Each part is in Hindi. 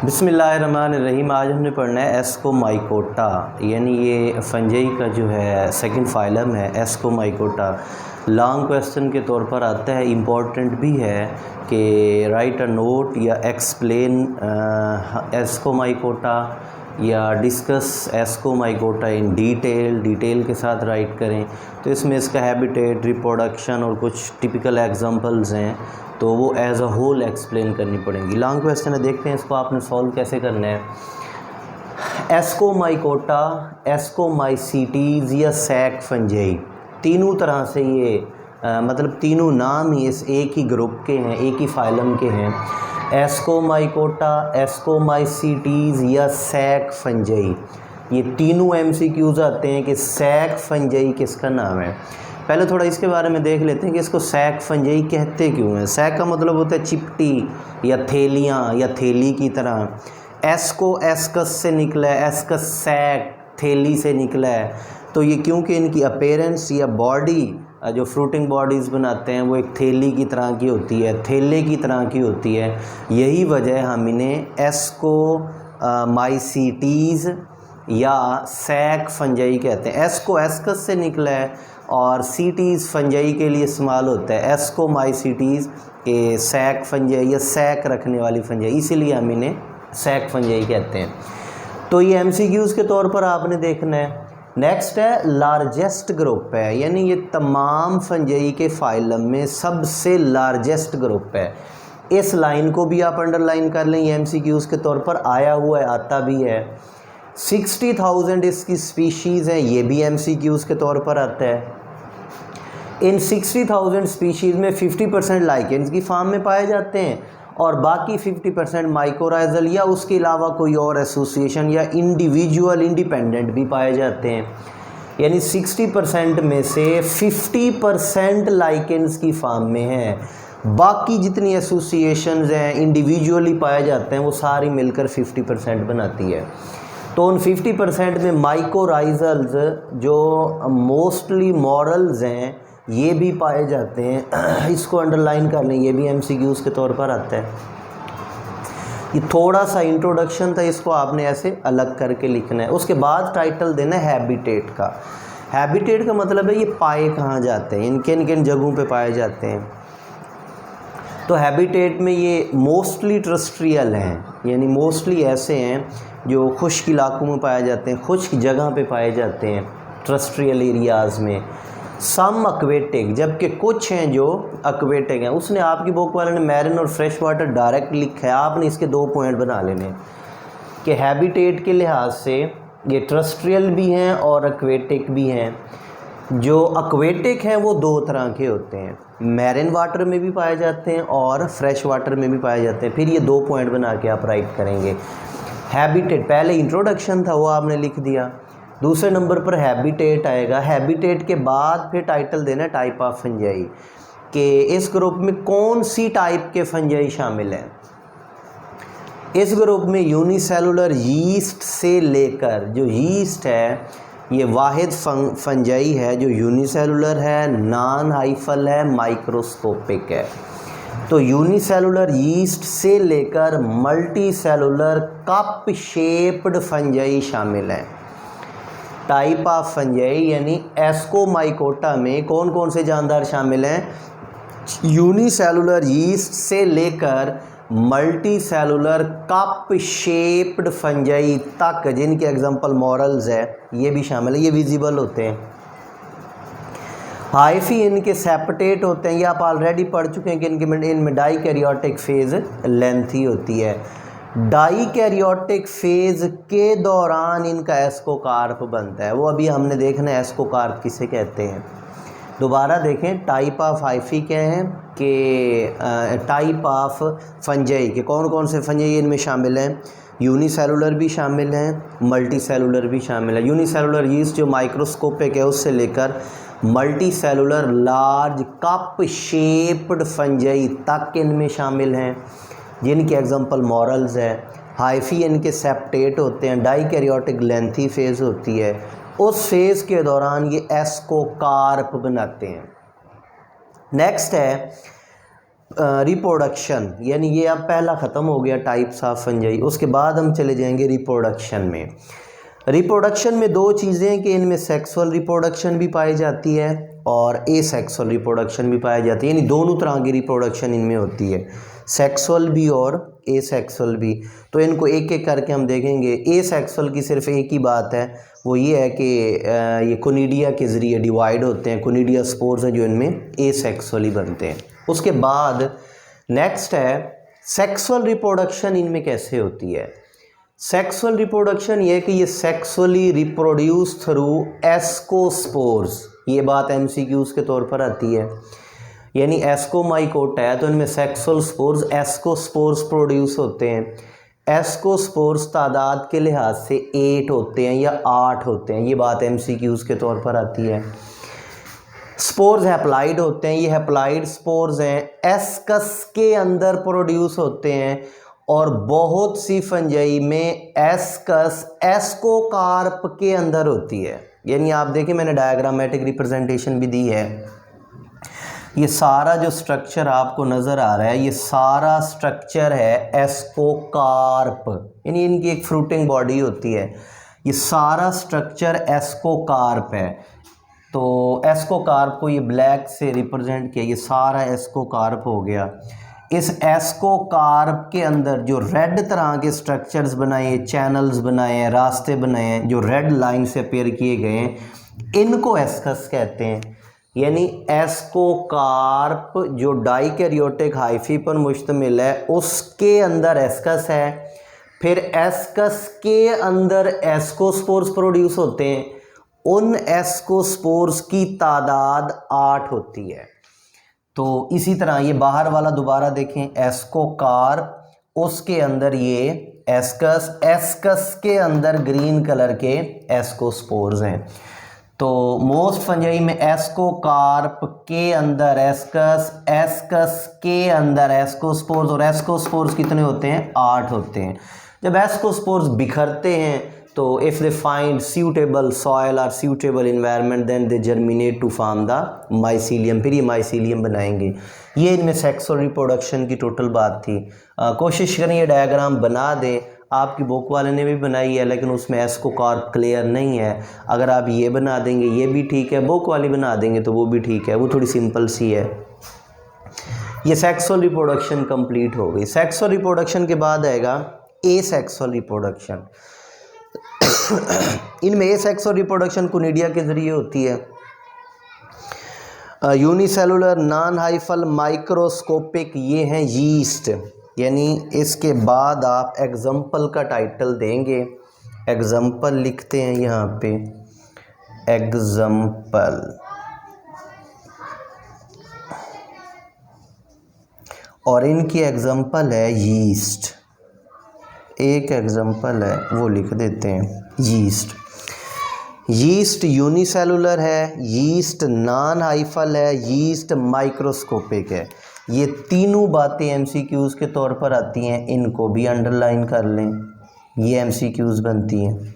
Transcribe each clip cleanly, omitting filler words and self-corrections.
बिस्मिल्लाहिर्रहमानिर्रहीम। आज हमने पढ़ना है एस्कोमाइकोटा, यानी ये फंजई का जो है सेकंड फाइलम है एस्कोमाइकोटा। लॉन्ग क्वेश्चन के तौर पर आता है, इम्पॉर्टेंट भी है कि राइट अ नोट या एक्सप्लेन एस्कोमाइकोटा या डिस्कस एस्कोमाइकोटा इन डिटेल के साथ राइट करें। तो इसमें इसका हैबिटेट, रिप्रोडक्शन और कुछ टिपिकल एग्जांपल्स हैं, तो वो एज अ होल एक्सप्लेन करनी पड़ेंगी। लॉन्ग क्वेश्चन है, देखते हैं इसको आपने सॉल्व कैसे करना है। एस्कोमाइकोटा, एस्कोमाइसीटीज़ या सैक फंजई, तीनों तरह से ये मतलब तीनों नाम ही इस एक ही ग्रुप के हैं, एक ही फाइलम के हैं। एस्कोमाइकोटा, एस्कोमाइसीटीज़ या सैक फंजई, ये तीनों एमसीक्यूज़ आते हैं कि सैक फंजई किसका नाम है। पहले थोड़ा इसके बारे में देख लेते हैं कि इसको सैक फंजई कहते क्यों हैं। सैक का मतलब होता है चिपटी या थैलियाँ या थैली की तरह। एस्को एस्कस से निकला है, एस्कस सैक थैली से निकला है। तो ये क्योंकि इनकी अपीयरेंस या बॉडी जो फ्रूटिंग बॉडीज़ बनाते हैं वो एक थैली की तरह की होती है, थैले की तरह की होती है। यही वजह हम इन्हें एस्कोमाइसीटीज़ या सैक फंजई कहते हैं। एस्को एस्कस से निकला है और सीटीज़ फंजई के लिए इस्तेमाल होता है। एस्कोमाइसीटीज़ के सैक फंजई या सैक रखने वाली फंजई, इसीलिए हम इन्हें सैक फंजई कहते हैं। तो ये एमसीक्यूज़ के तौर पर आपने देखना है। नेक्स्ट है लार्जेस्ट ग्रुप है, यानी ये तमाम फंजई के फाइलम में सबसे लार्जेस्ट ग्रुप है। इस लाइन को भी आप अंडरलाइन कर लें, ये एमसीक्यूज़ के तौर पर आया हुआ है, आता भी है। 60,000 इसकी स्पीशीज़ हैं, ये भी एमसीक्यूज़ के तौर पर आता है। इन 60,000 स्पीशीज़ में 50% लाइकेंस की फार्म में पाए जाते हैं और बाकी 50% माइकोराइजल या उसके अलावा कोई और एसोसिएशन या इंडिविजुअल इंडिपेंडेंट भी पाए जाते हैं। यानी 60% में से 50% लाइकेंस की फार्म में है, बाकी जितनी एसोसिएशंस हैं इंडिविजुअली पाए जाते हैं वो सारी मिलकर 50% बनाती है। तो उन 50% में माइकोराइजल्स जो मोस्टली मॉरल्स हैं ये भी पाए जाते हैं। इसको अंडरलाइन कर लें, ये भी एमसीक्यूज़ के तौर पर आता है। ये थोड़ा सा इंट्रोडक्शन था, इसको आपने ऐसे अलग करके लिखना है। उसके बाद टाइटल देना है हैबिटेट का। हैबिटेट का मतलब है ये पाए कहाँ जाते हैं, किन किन जगहों पे पाए जाते हैं। तो हैबिटेट में ये मोस्टली टेरेस्ट्रियल हैं, यानी मोस्टली ऐसे हैं जो खुश्क इलाकों में पाए जाते हैं, खुश्क जगह पे पाए जाते हैं टेरेस्ट्रियल एरियाज़ में। सम एक्वेटिक, जबकि कुछ हैं जो एक्वेटिक हैं। उसने आपकी बुक वाले ने मैरिन और फ्रेश वाटर डायरेक्ट लिखा है, आपने इसके 2 पॉइंट बना लेने कि हैबिटेट के लिहाज से ये टेरेस्ट्रियल भी हैं और एक्वेटिक भी हैं। जो एक्वेटिक हैं वो 2 तरह के होते हैं, मैरिन वाटर में भी पाए जाते हैं और फ्रेश वाटर में भी पाए जाते हैं। फिर ये 2 पॉइंट बना के आप राइट करेंगे। हैबिटेट, पहले इंट्रोडक्शन था वो आपने लिख दिया, दूसरे नंबर पर हैबिटेट आएगा। हैबिटेट के बाद फिर टाइटल देना है टाइप ऑफ फंजाई, कि इस ग्रुप में कौन सी टाइप के फंजाई शामिल हैं। इस ग्रुप में यूनिसेलुलर यीस्ट से लेकर, जो यीस्ट है ये वाहिद फंजाई है जो यूनिसेलुलर है, नॉन हाइफल है, माइक्रोस्कोपिक है। तो यूनिसेलुलर यीस्ट से लेकर multi cellular cup shaped fungi शामिल हैं। टाइप ऑफ फंजाई यानी एस्कोमाइकोटा में कौन कौन से जानदार शामिल हैं। यूनिसेलुलर यीस्ट से लेकर multi cellular cup shaped fungi तक, जिनके एग्जांपल मॉरल्स है, ये भी शामिल है, ये विजिबल होते हैं। हाइफी इनके सेपरेट होते हैं, ये आप ऑलरेडी पढ़ चुके हैं कि इनमें डाइकैरियोटिक फेज़ लेंथी होती है। डाइकैरियोटिक फेज़ के दौरान इनका एस्कोकार्प बनता है, वो अभी हमने देखना है एस्कोकार्प किसे कहते हैं। दोबारा देखें, टाइप ऑफ हाइफी क्या है कि टाइप ऑफ फंजाई के कौन कौन से फंजाई इनमें शामिल हैं। यूनिसेलुलर भी शामिल हैं, मल्टी सेलुलर भी शामिल है। यूनिसेलुलर यीस्ट जो माइक्रोस्कोपिक है उससे लेकर multi cellular large cup shaped fungi तक इनमें शामिल हैं, जिनके एग्जांपल मॉरल्स है। हाइफी इनके सेप्टेट होते हैं, डाइकैरियोटिक लेंथी फेज़ होती है, उस फेज़ के दौरान ये एस्कोकार्प बनाते हैं। नेक्स्ट है रिप्रोडक्शन, यानी ये अब पहला ख़त्म हो गया टाइप्स ऑफ फंजाई। उसके बाद हम चले जाएंगे रिप्रोडक्शन में। रिप्रोडक्शन में दो चीज़ें हैं कि इनमें सेक्सुअल रिप्रोडक्शन भी पाई जाती है और एसेक्सुअल रिप्रोडक्शन भी पाई जाती है, यानी दोनों तरह की रिप्रोडक्शन इनमें होती है, सेक्सुअल भी और एसेक्सुअल भी। तो इनको एक एक करके हम देखेंगे। एसेक्सुअल की सिर्फ एक ही बात है, वो ये है कि ये कोनिडिया के ज़रिए डिवाइड होते हैं, कोनिडिया स्पोर्स हैं जो इनमें एसेक्सुअली बनते हैं। उसके बाद नेक्स्ट है सेक्सुअल रिप्रोडक्शन, इनमें कैसे होती है। सेक्सुअल रिप्रोडक्शन ये है कि ये सेक्सुअली रिप्रोड्यूस थ्रू एस्कोस्पोर्स, ये बात एमसीक्यूज़ के तौर पर आती है, यानी एस्कोमाइकोटा है तो इनमें सेक्सुअल स्पोर्स एस्कोस्पोर्स प्रोड्यूस होते हैं। एस्कोस्पोर्स तादाद के लिहाज से 8 होते हैं या 8 होते हैं, ये बात एमसीक्यूज़ के तौर पर आती है। स्पोर्स हैप्लाइड होते हैं, ये हैप्लाइड स्पोर्स हैं, एस्कस के अंदर प्रोड्यूस होते हैं और बहुत सी फंजाई में एस्कस एस्कोकार्प के अंदर होती है। यानी आप देखिए मैंने डायग्रामेटिक रिप्रेजेंटेशन भी दी है, ये सारा जो स्ट्रक्चर आपको नज़र आ रहा है ये सारा स्ट्रक्चर है एस्कोकार्प, यानी इनकी एक फ्रूटिंग बॉडी होती है, ये सारा स्ट्रक्चर एस्कोकार्प है। तो एस्कोकार्प को ये ब्लैक से रिप्रेजेंट किया, ये सारा एस्कोकार्प हो गया। इस एस्कोकार्प के अंदर जो रेड तरह के स्ट्रक्चर्स बनाए, चैनल्स बनाए हैं, रास्ते बनाए हैं जो रेड लाइन से अपेयर किए गए हैं, इनको एस्कस कहते हैं। यानी एस्कोकार्प जो डाइकैरियोटिक हाइफी पर मुश्तमिल है उसके अंदर एस्कस है, फिर एस्कस के अंदर एस्कोस्पोर्स प्रोड्यूस होते हैं, उन एस्कोस्पोर्स की तादाद 8 होती है। तो इसी तरह ये बाहर वाला दोबारा देखें, एस्कोकार्प, उसके अंदर ये एस्कस, एस्कस के अंदर ग्रीन कलर के एस्कोस्पोर्स हैं। तो मोस्ट फंजाई में एस्कोकार्प के अंदर एस्कस, एस्कस के अंदर एस्कोस्पोर्स, और एस्कोस्पोर्स कितने होते हैं? 8 होते हैं। जब एस्कोस्पोर्स बिखरते हैं तो if they find suitable soil और suitable environment then they germinate to form the mycelium, फिर ये माइसीलियम बनाएंगे। ये इनमें सेक्सुअल रिप्रोडक्शन की टोटल बात थी। कोशिश करें ये डायग्राम बना दें, आपकी बुक वाले ने भी बनाई है लेकिन उसमें एस्कोकार्प क्लियर नहीं है। अगर आप ये बना देंगे ये भी ठीक है, बुक वाली बना देंगे तो वो भी ठीक है, वो थोड़ी सिंपल सी है। ये सेक्सुअल रिप्रोडक्शन कंप्लीट हो गई। सेक्सुअल रिप्रोडक्शन के बाद आएगा एसेक्सुअल रिप्रोडक्शन। इनमें एसेक्सुअल रिप्रोडक्शन कोनिडिया के ज़रिए होती है। यूनिसेलुलर नॉन हाइफल माइक्रोस्कोपिक, ये हैं यीस्ट, यानी इसके बाद आप एग्जाम्पल का टाइटल देंगे। एग्जाम्पल लिखते हैं यहाँ पे, एग्जाम्पल, और इनकी एग्जाम्पल है यीस्ट। एक एग्जाम्पल है वो लिख देते हैं यीस्ट। यीस्ट यूनिसेलुलर है, यीस्ट नॉन हाइफल है, यीस्ट माइक्रोस्कोपिक है। ये तीनों बातें एमसीक्यूज़ के तौर पर आती हैं, इनको भी अंडरलाइन कर लें, ये एमसीक्यूज़ बनती हैं।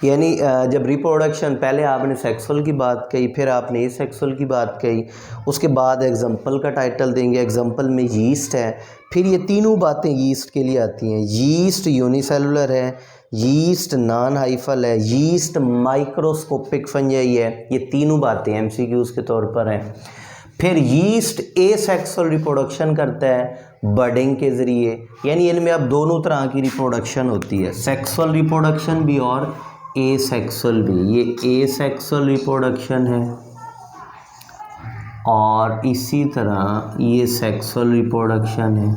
यानी जब रिप्रोडक्शन, पहले आपने सेक्सुअल की बात कही, फिर आपने एसेक्सुअल की बात कही, उसके बाद एग्जाम्पल का टाइटल देंगे। एग्जाम्पल में यीस्ट है, फिर ये तीनों बातें यीस्ट के लिए आती हैं। यीस्ट यूनिसेलुलर है, यीस्ट नॉन हाइफल है, यीस्ट माइक्रोस्कोपिक फंजाई है, ये तीनों बातें एमसीक्यूज़ के तौर पर हैं। फिर यीस्ट एसेक्सुअल रिप्रोडक्शन करता है बर्डिंग के ज़रिए, यानी इनमें अब दोनों तरह की रिप्रोडक्शन होती है, सेक्सुअल रिप्रोडक्शन भी और एसेक्सुअल भी। ये एसेक्सुअल रिप्रोडक्शन है और इसी तरह ये सेक्सुअल रिप्रोडक्शन है।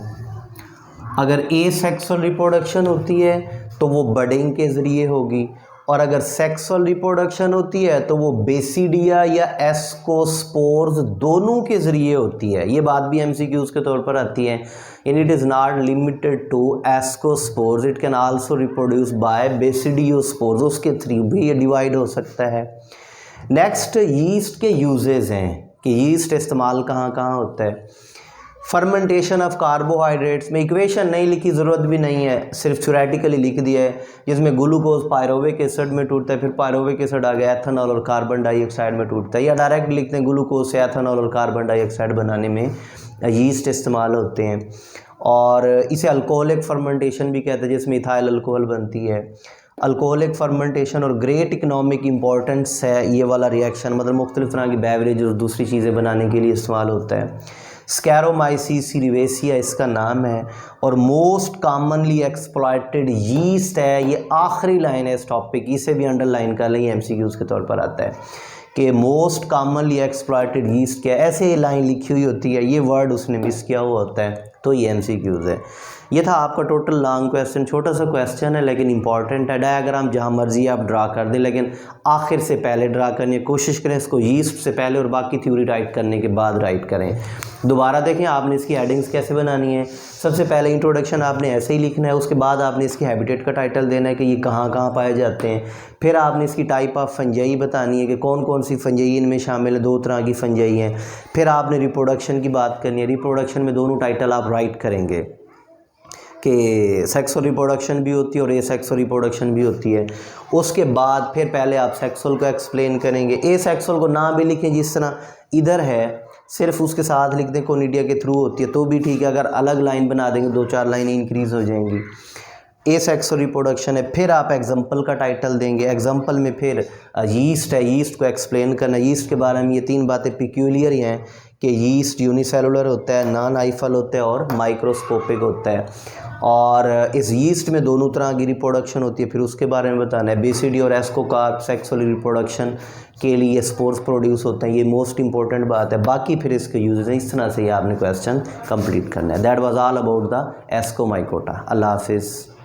अगर एसेक्सुअल रिप्रोडक्शन होती है तो वो बर्डिंग के ज़रिए होगी, और अगर सेक्सुअल रिप्रोडक्शन होती है तो वो बेसिडिया या एस्कोस्पोर्स दोनों के ज़रिए होती है। ये बात भी एमसीक्यूज़ के तौर पर आती है। In it is not limited to ascospores, it can also reproduce by basidiospores, उसके थ्रू भी ये डिवाइड हो सकता है। नेक्स्ट यीस्ट के यूजेस हैं कि यीस्ट इस्तेमाल कहाँ कहाँ होता है। फर्मेंटेशन ऑफ कार्बोहाइड्रेट्स में इक्वेशन नहीं लिखी, ज़रूरत भी नहीं है, सिर्फ थ्योरेटिकली लिख दिया है, जिसमें ग्लूकोज पायरोविक एसिड में टूटता है, फिर पायरोविक एसिड आ गया एथेनॉल और कार्बन डाइऑक्साइड में टूटता है, या डायरेक्ट लिखते हैं ग्लूकोज से एथेनॉल और कार्बन डाइऑक्साइड बनाने में यीस्ट इस्तेमाल होते हैं। और इसे अल्कोहलिक फर्मेंटेशन भी कहते हैं, जिसमें इथाइल अल्कोहल बनती है। अल्कोहलिक फर्मेंटेशन और ग्रेट इकनॉमिक इम्पोर्टेंस है ये वाला रिएक्शन, मतलब मुख्तलिफ तरह की बेवरेज और दूसरी चीज़ें बनाने के लिए इस्तेमाल होता है। स्कैरोमाइसीस सीरिवेसिया इसका नाम है और मोस्ट कॉमनली एक्सप्लॉइटेड यीस्ट है। ये आखिरी लाइन है इस टॉपिक की, इसे भी अंडरलाइन कर लें, एमसीक्यूज के तौर पर आता है कि मोस्ट कॉमनली एक्सप्लॉइटेड यीस्ट क्या है, ऐसे लाइन लिखी हुई होती है, ये वर्ड उसने मिस किया हुआ होता है, तो ये एमसीक्यूज है। ये था आपका टोटल लॉन्ग क्वेश्चन, छोटा सा क्वेश्चन है लेकिन इंपॉर्टेंट है। डायग्राम जहाँ मर्जी आप ड्रा कर दें, लेकिन आखिर से पहले ड्रा करने की कोशिश करें, इसको यीस्ट से पहले और बाकी थ्योरी राइट करने के बाद राइट करें। दोबारा देखें आपने इसकी हेडिंग्स कैसे बनानी है। सबसे पहले इंट्रोडक्शन आपने ऐसे ही लिखना है, उसके बाद आपने इसके हैबिटेट का टाइटल देना है कि ये कहाँ कहाँ पाए जाते हैं। फिर आपने इसकी टाइप ऑफ फंजाई बतानी है कि कौन कौन सी फंजाई इनमें शामिल है, 2 तरह की फंजाई हैं। फिर आपने रिप्रोडक्शन की बात करनी है, रिप्रोडक्शन में दोनों टाइटल आप राइट करेंगे कि सेक्सुअल रिप्रोडक्शन भी होती है और एसेक्सुअल रिप्रोडक्शन भी होती है। उसके बाद फिर पहले आप सेक्सुअल को एक्सप्लेन करेंगे, एसेक्सुअल को ना भी लिखें जिस तरह इधर है, सिर्फ उसके साथ लिख दें कोनिडिया के थ्रू होती है तो भी ठीक है, अगर अलग लाइन बना देंगे 2-4 लाइनें इंक्रीज़ हो जाएंगी। एसेक्सुअल रिप्रोडक्शन है, फिर आप एग्जाम्पल का टाइटल देंगे, एग्जाम्पल में फिर यीस्ट है, यीस्ट को एक्सप्लेन करना। यीस्ट के बारे में ये 3 बातें पिक्यूलियर ही हैं कि यीस्ट यूनिसेलुलर होता है, नॉन आइफल होता है और माइक्रोस्कोपिक होता है, और इस यीस्ट में दोनों तरह की रिप्रोडक्शन होती है, फिर उसके बारे में बताना है। बेसिडी और एस्कोकार्प सेक्सुअल रिप्रोडक्शन के लिए स्पोर्स प्रोड्यूस होते हैं, ये मोस्ट इंपॉर्टेंट बात है। बाकी फिर इसके यूजेस हैं, इस तरह से ये आपने क्वेश्चन कंप्लीट करना है। That was all about the Ascomycota. अल्लाह हाफिज़।